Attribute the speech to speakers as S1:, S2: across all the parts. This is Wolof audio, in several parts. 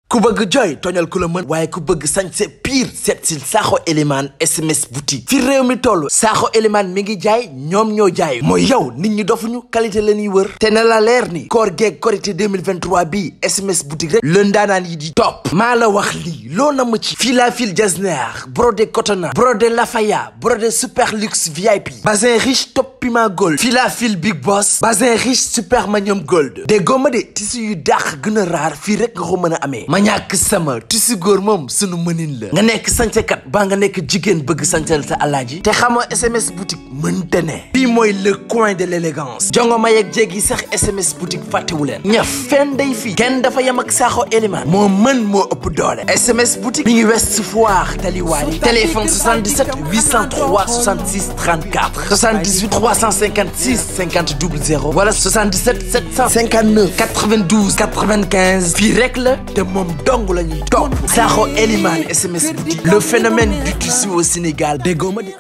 S1: ku bëgg joy toñal ku la mën waaye ku bëgg sañse pire seet si Sakho Elimane SMS boutique fi réew mi toll Sakho Elimane mi ngi jaay ñoom ñoo jaay mooy yow nit ñi dofuñu qualité la ñuy wër te na la leer ni koor geeg korité 2023 bi SMS boutique rek le ndaanaan yi di topp maa la wax lii loo na mu ci fil à fil jasner brodé cotona brodé lafaya brodé super luxe VIP bazin riche top piment gold fil à fil big boss bazin riche super manium gold des gomma de tissu yu dàq gën a raar fii rek nga ko mën a amee ma ñàkk sama tissu góor moom sunu mënin la nga nekk sañsekat baa nga nekk jigéen bëgg sañsel sa alaaji te xamoo SMS boutique mënte ne fii mooy le coin de l'élégance jongo ma yeeg jéeg yi sax SMS boutique fàttewu leen ñaf fenn day fii kenn dafa yem ak Sakho Elimane moo mën moo ëpp doole SMS boutique mi ngi West Foire Taliwali téléphone 77 803 66 34 78 356 50 00 wala 77 759 92 95 fii rek la te moom dong la ñuy topp Sakho Elimane SMS boutique le phénomène du tissu au Sénégal déggoo ma de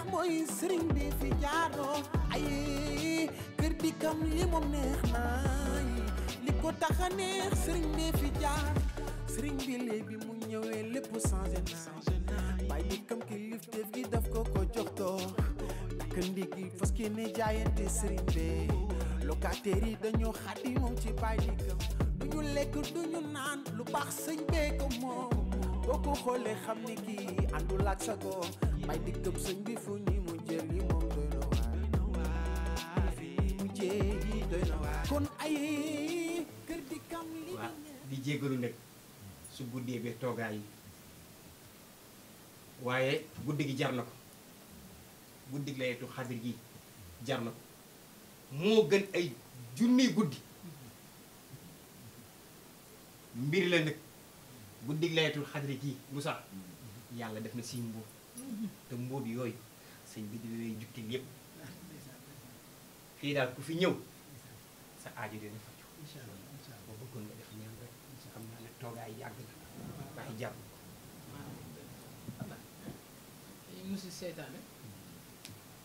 S2: ndigi fas kene jaayante sëriñ be locataire yi dañoo xati moom ci bay dikam duñu lekk duñu naan lu baax sëñ be ko moom boo ko xoolee xam ni kii àndul ak sago bay dikam sëñ bi fu ñi mu jëli moom doy na waar mu jéegi doy na waar kon ay kër dikam li
S3: di jégalu nag su guddee bi toogaay yi waaye guddi gi jar na ko guddig laylatul xadr gi jar na ko moo gën ay junniy guddi mbir la nag guddig laylatul xadr gi lu sax yàlla def na si mbóot te mbóot yooyu sëñ bi di lay jukkil yépp fii daal ku fi ñëw sa aajo dina faju boo bëggoon nga def ñaan rek xam naa ne toogaay yàgg na waaye jar na
S4: musi seytaane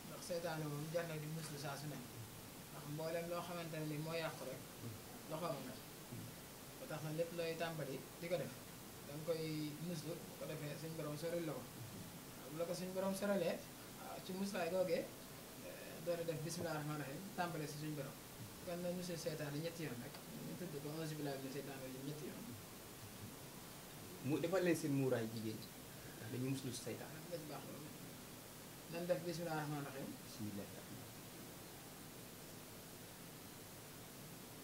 S4: ndax seytaane moom jar na di muslu saa su ne ndax mboolem loo xamante ne ni moo yàqu rek loxoom nga ba tax na lépp looy tàmbali di ko def da nga koy muslu bu ko defee suñ borom soril la ko bu la ko suñ borom soralee ci muslaay googee doora def bismillah rahmaan rahim tàmbale si suñ borom kon na musul seytaane ñetti yoon rek ñu tudd ko auzu billahi mina seytaane rajim ñetti yoon
S3: mu defal leen seen muuraay jigéen ñi ndax dañu muslu si seytaane
S4: lañ baax loolu nan def bismillah rahmaan rahim
S3: bismillah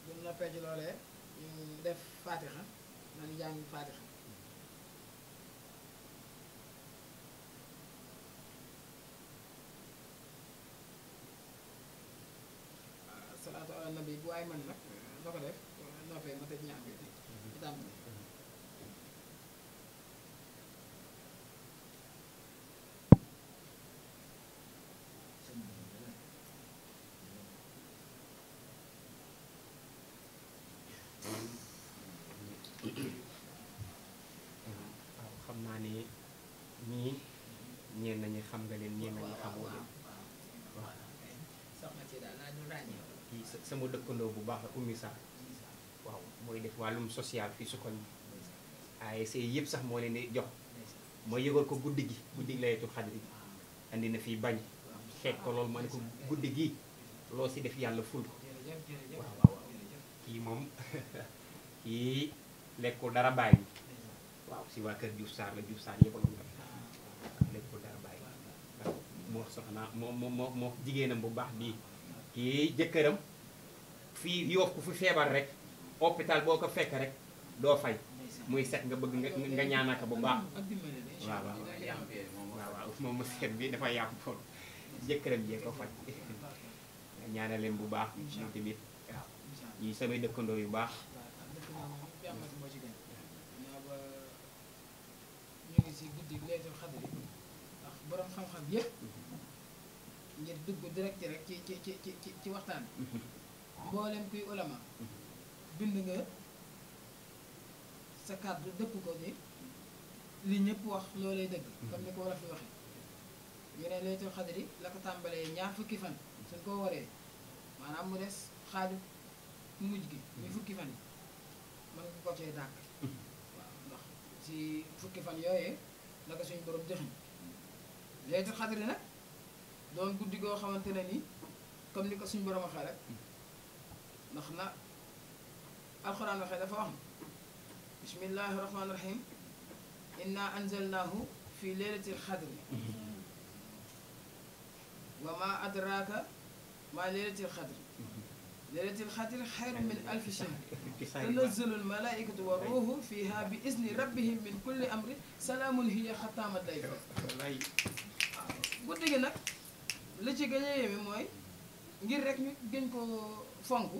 S4: bu noppee ci loolee ñu def fatiha nan jàng fatiha salaatu ala nabi bu ay man nag soo ko def noppee ma tëj ñaan bi ci tàmbali
S3: waaw xam naa ne ñii ñeen nañu xam nga leen ñeen nañu xamoo leen waaw
S4: soxna ci daal naa ñu ràññee
S3: kii sama dëkkandoo bu baax la Oumy Sarr waaw mooy def wàllum social fii su koñ ASC yëpp sax moo leen di jox ma yëgal ko guddi gi guddi laylatul xadri gi andi na fii bañ xeet ko loolu ma ne ko guddi gi loo si def yàlla ful ko waaw waaw kii moom kii lekkul dara bàyyi waaw si waa kër Diouf Sarr la Diouf Sarr yëppaloon la lekkul dara bàyyi waaw moo soxna moo jigéenam bu baax bii kii jëkkëram fii Yoof ku fi feebar rek hôpital boo ko fekk rek doo fay muy set nga bëgg nga ñaanaka bu baax waaw waaw moom mu seet bi dafa yàqu foofu jëkkëram jee ko faj nga ñaanal leen bu baax moom tamit waaw ñi samay dëkkandoo yu baax
S4: ñu ngi si guddi laylatul xadr ndax borom xam-xam yëpp ngir dugg direct rek ci waxtaan bi mboolem kuy ulama bind nga sa kàddu dëpp ko ni li ñëpp wax loolay dëgg comme ni ko war a fi waxee ñu ne laylatul xadr la ko tàmbalee ñaar fukki fan suñ ko waree maanaam mu des xaaju mujj gi muy fukki fan yi mën nga ko cee dàkk waaw ndax fukki fan yooyee naka suñu borom dëxëñ laylatul xadri nag doon guddi goo xamante ne ni comme ni ko suñu borom waxee rek ndax na alxuraan waxee dafa wax bismillahi rahmaani rahim inna anzalnahu fi laylatil xadri wa ma adraka ma laylatil xadri laylatil xadri xayrun min alfi shahr tanazzalu almalaikatu wa ruuhu fiha bi izni rabbihim min kulli amri salaamun hiya xataa matla'il guddi gi nag li ci gën a yéeme mooy ngir rek ñu gën koo fonk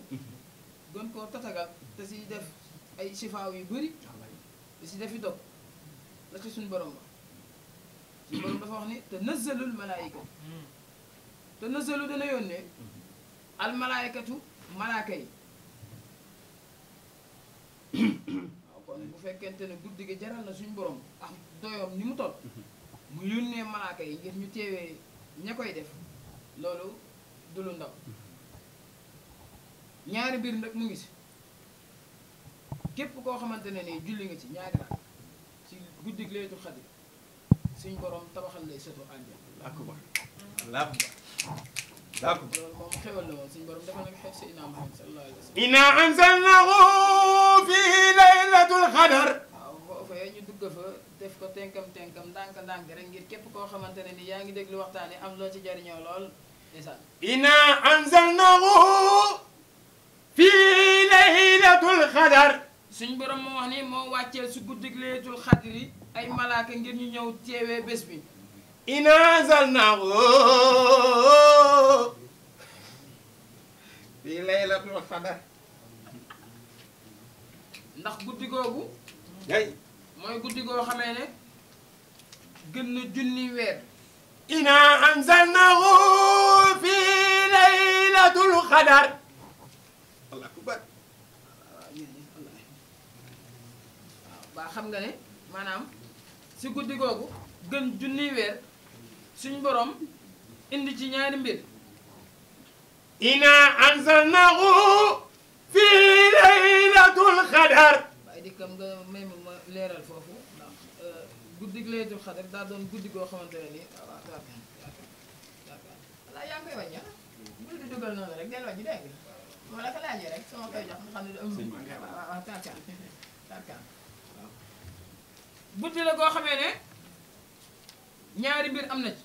S4: gën koo tatagal te si def ay sifaaw yu bëri di si defi dog la ci suñu borom ba suñu borom dafa wax ni tanazzalul malaayikatu tanazzalu dana yónnee al malaayikatu malaaka yi waaw kon bu fekkente ne guddi gi jaral na suñu borom ak doyoom ni mu toll mu yónnee malaaka yi ngir ñu teewee ña koy def loolu du lu ndaw ñaari biir nag mu ngi si képp koo xamante ne nii julli nga ci ñaari raak ci guddi gi laylatul xadr suñu borom tabaxal lay sëtu àjjana loolu moom xewal na woon suñu borom dafa nag xew Seydina Muhammad sallallahu alayhi wa sallam
S5: inna anzalnahu fi laylatul qadr
S4: waaw foofa ñu dugg fa def ko tenkam ndànk rek ngir képp koo xamante ne ni yaa ngi déglu waxtaan yi am loo ci jariñoo lool ndeysaan
S5: inna anzalnahu fi laylatul qadr
S4: suñ borom moo wax ni moo wàcceel su guddig laylatul xadri ay malaaka ngir ñu ñëw teewee bés bi
S5: inna anzalnahu fi laylatul qadr
S4: ndax guddi googu
S5: ay
S4: mooy guddi goo xamee ne gën na junni weer
S5: inna anzalnahu fi laylatul qadr Allah akbar
S4: waaw xam nga ne maanaam si guddi googu gën junni weer suñ borom indi ci ñaari mbir
S5: inna anzalnahu fi laylatul qadr
S4: waaye dikkam nga may ma leeral foofu ndax guddi laylatul xadr daa doon guddi goo xamante ne nii waaw walla yaa ngi koy wàññi bul di dugal noonu rek del wàññi dégg nga moo la ko laajee rek sama koy jox nga xam ne du am waaw tarkaan waaw guddi la goo xamee ne ñaari mbir am na ci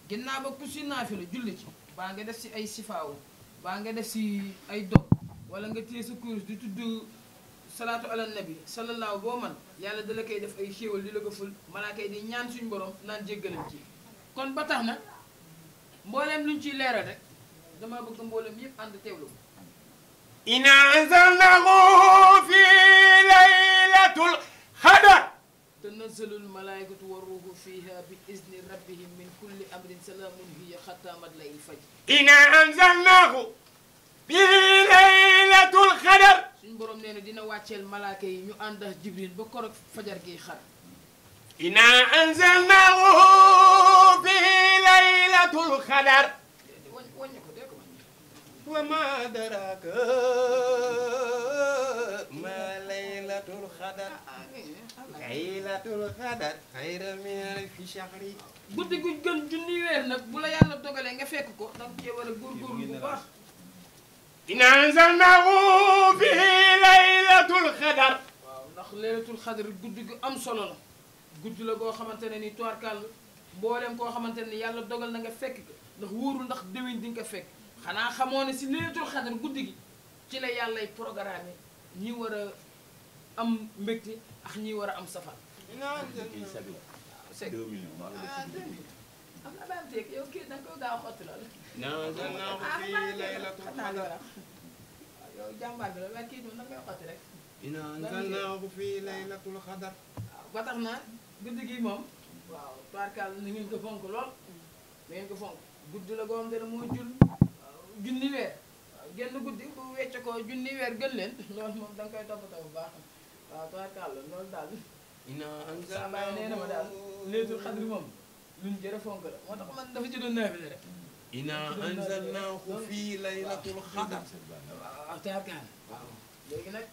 S4: ginnaaw ba ku si naafi la julli ci baa nga def si ay sifaawu baa nga def si ay dog wala nga téye sa kurus di tudd salaatu ala nabi sallallahu boo man yàlla dala koy def ay xéewal di la ko ful malaaka yi di ñaan suñu borom naan jéggalam ci kon ba tax na mbooleem luñ ciy leeral rek dama bëgg mbooleem yëpp ànd teewlu
S5: inna anzalnahu fi laylatul qadr
S4: tanazzalul malaayikatu wa ruuhu fiha bi izni rabbihim min kulli amrin salaamun hiya xataa matla'il fajr
S5: inna anzalnahu fi laylatul qadr
S4: suñ borom nee na dina wàcceel malaaka yi ñu ànd ak jibril ba korog fajar gi xar
S5: inna anzalnahu fi laylatul qadr
S4: wàññi ko dee ko wàññi
S5: wa ma adraka ma laylatul qadr laylatul qadr xayrun min alfi shahri
S4: guddi gu gën junni weer nag bu la yàlla dogalee nga fekk ko danga cee war a góorgóorlu bu baax
S5: inna anzalnahu fi laylatul qadr
S4: waaw ndax laylatul xadr guddi gu am solo la guddi la goo xamante ne ni toirkal mboolem koo xamante ne ni yàlla dogal na nga fekk ko ndax wóorul ndax déwén di nga ko fekk xanaa xamoo ne si laylatul xadr guddi gi ci la yàllay programme ñi war a am mbégte ak ñi war a am safar seg am na baam teeg yow kii danga ko gaaw xotti loolu
S5: inna anzalnahu fi laylatul qadr
S4: yow jàmbaar bi la waaye kii moom danga koy xotti rek
S5: inna anzalnahu fi laylatul qadr
S4: waaw ba tax na guddi gi moom waaw toirkal na ngeen ko fonk lool na ngeen ko fonk guddi la goo xam ne moo jul junni weer waaw genn guddi bu wecc ko junni weer gën leen loolu moom da nga koy toppatoo bu baax waaw toirkal la loolu daal
S5: inna
S4: saa bàyyi nee na ma daal laylatul xadr moom luñ jërë fonk la moo tax man dafa ci doon naafile rek
S5: inna anzalnahu fi laylatul qadr
S4: waaw toirkal waaw léegi nag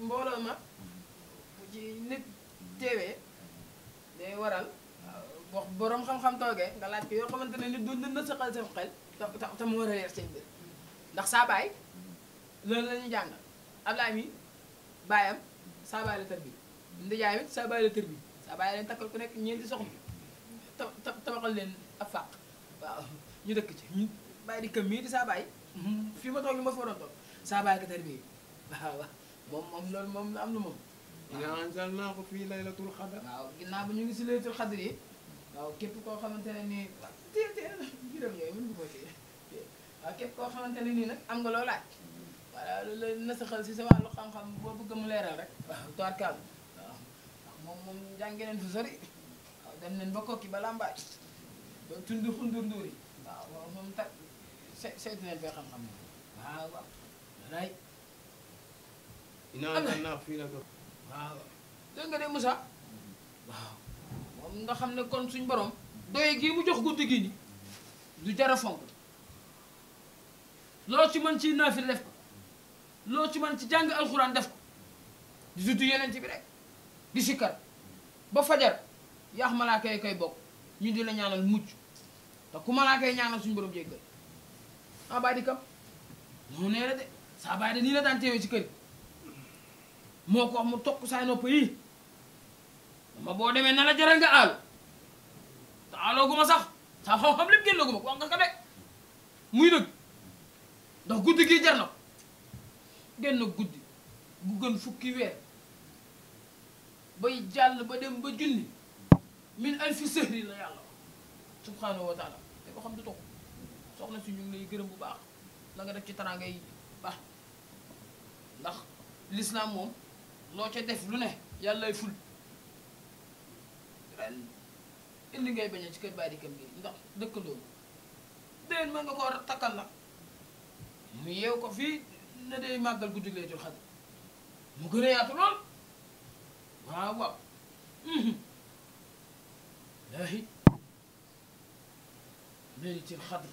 S4: mbooloo ma bu ci nit teewee day waral wax borom xam-xam toogee nga laaj ko yoo xamante ne nit du na saxal seen xel te mu war a leer seen mbir ndax saa baay loolu la ñu jàngal Ablaye mi baayam saa baay la tër bi ndijaay mit saa baay la tër bi saa baay leen takkal ku nekk ñeenti soxna tabaxal leen ab fàq waaw ñu dëkk ci ñu bàyyi di këm mii di saa baay fii ma toog li ma fi waroon toog saa baay ka tër bi waaw moom loolu moom am na moom
S5: inaa anzalnaahu fii laylatul qadr.
S4: waaw ginnaaw ba ñu ngi si laylatul qadr yi waaw képp koo xamante ne nii téye juróom yooyu mën nga koo téye waaw képp koo xamante ne nii nag am nga loo laaj voilà loolu la nasaxal si sa wàllu xam-xam boo bëgg mu leeral rek waaw toirkal waaw moom jàngee nañ fu sori waaw dem nañ ba kokki ba lambaay ba tundi xundur nduur yi waaw moom ta saytu nañ fee xam-xam waaw waaw walaay
S5: inaa anzalnaahu fii laylatul qadr.
S4: waaw dégg nga de Moussa waaw moom nga xam ne kon suñ borom doye gii mu jox guddi gi ni du jara fonk loo ci mën ci naafil def ko loo ci mën ci jàng alxuraan def ko di sutu yeneen ci bi rek di sikkar ba fajar yaax malaaka yi koy bokk ñu di la ñaanal mucc te ku malaaka yi ñaanal suñu borom jéggal ah baa di kam moo nee la de saa baay de nii la daan teewee ci kër moo ko wax mu tokk saay nopp yi dama boo demee na la jaral nga aalu te aaloo gu ma sax saa xam-xam lépp génnoo gu ma ko wax nga ko de muy dëgg ndax guddi gii jar na ko génn guddi gu gën fukki weer bay jàll ba dem ba junni min alfi sahri la yàlla wax subhanahu wa taala te ko xam du tox soxna si ñu ngi lay gërëm bu baax la nga def ci teraanga yi baax ndax l'islam moom loo ca def lu ne yàllay ful ren indi ngay bañ a ci kër bàyyi di kam gi ndax dëkkandoo déen mën nga ko war a takkal nag mu yeew ko fii ne day màggal guddi Laylatul Qadr mu gën a yaatu lool waaw waaw laahi Laylatul Qadr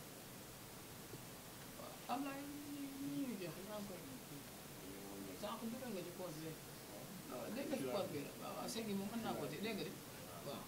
S4: waaw am naa ñuy jox maa ngi koy sànq dugal nga ci poos bi waaw dégg nga ci poos bi waaw waaw seggi moom mën naa ko te dégg nga de waaw